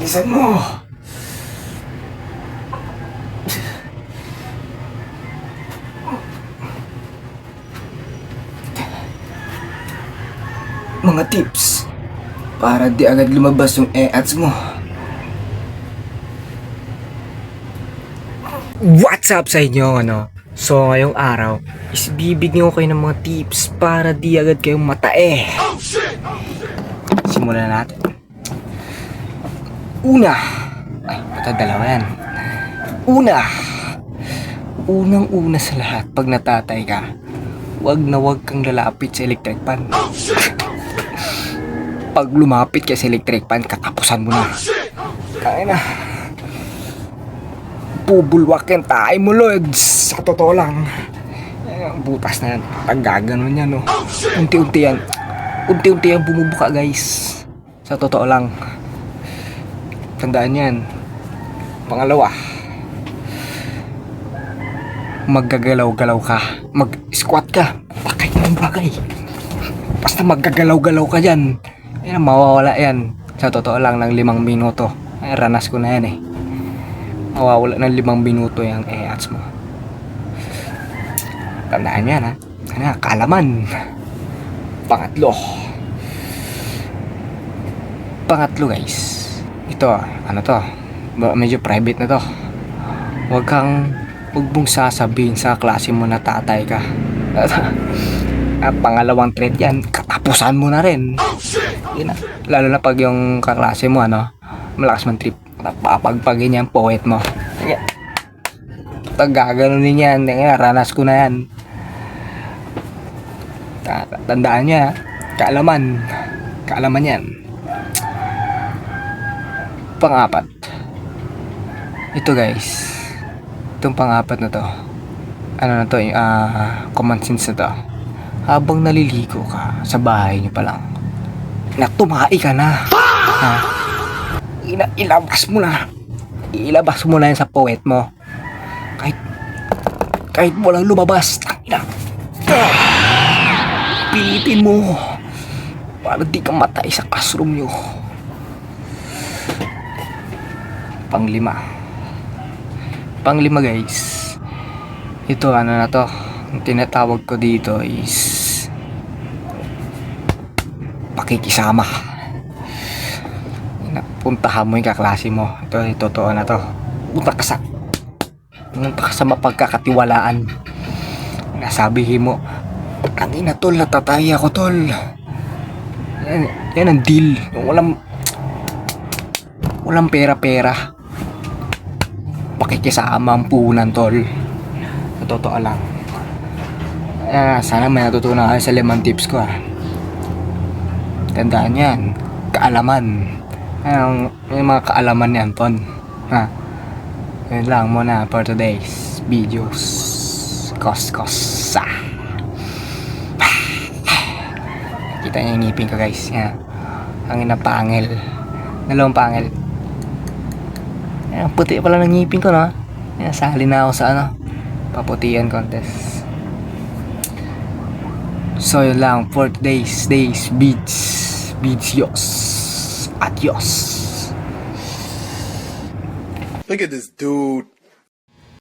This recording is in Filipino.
Bilisan mo! Mga tips para di agad lumabas yung e-ads mo. What's up sa inyo, ano? So, ngayong araw is bibigyan ko kayo ng mga tips para di agad kayong matae. Simulan natin. Una, ay, bata dalawa yan. Unang-una sa lahat, pag natatay ka, wag na wag kang lalapit sa electric pan. Pag lumapit ka sa electric pan, katapusan mo na. Kaya na. Bubulwakin tayo mo, Lods. Sa totoo lang. Butas na yan. Pag gaganon yan, no. Unti-unti yan bumubuka, guys. Sa totoo lang. Tandaan yan. Pangalawa, maggagalaw-galaw ka. Mag-squat ka. Bakit yung bagay? Basta maggagalaw-galaw ka dyan. Yan, mawawala yan. Sa totoo lang, ng 5 minuto. Ay, ranas ko na yan eh. Mawawala ng 5 minuto yung e-ads mo. Tandaan yan, ha. Ano, kaalaman. Pangatlo, guys. Ito, ano to? Medyo private na to. Huwag mong sasabihin sa klase mo na tatay ka. Pangalawang threat yan, katapusan mo na rin. Lalo na pag yung kaklase mo, ano, malakas man trip, papagpagin yan poet mo. Pag gaganunin yan, ranas ko na yan. Tandaan niya, kaalaman yan. Pang-apat, ito guys, itong pang-apat na to, ano na to, common sense na to. Habang naliligo ka sa bahay niyo pa lang, tumahi ka na, ha? Ilabas mo na yan sa poet mo, kahit walang lumabas. Pilitin mo para di ka matay sa classroom nyo. Panglima guys, ito ano na to, ang tinatawag ko dito is pakikisama. Puntahan mo yung kaklase mo. Ito, totoo na to. Punta ka sa mapagkakatiwalaan. Nasabihin mo, kanina tol, natataya ko tol. Yan ang deal. Walang pera-pera. Pakikisama ang puhunan tol. Sa totoo lang. Sana may natutunan kayo sa 5 tips ko, ha. Tandaan yan, kaalaman. Yung mga kaalaman yan, ton, ha. Yun lang muna for today's videos. Kosa. Kita niyo yung ngipin ko, guys, ha. Ang inapangil. Dalawang pangil. Puti pala ng ngipin ko, no. Sali na ako sa paputihan contest. So yun lang for today's videos. Adios. Look at this dude.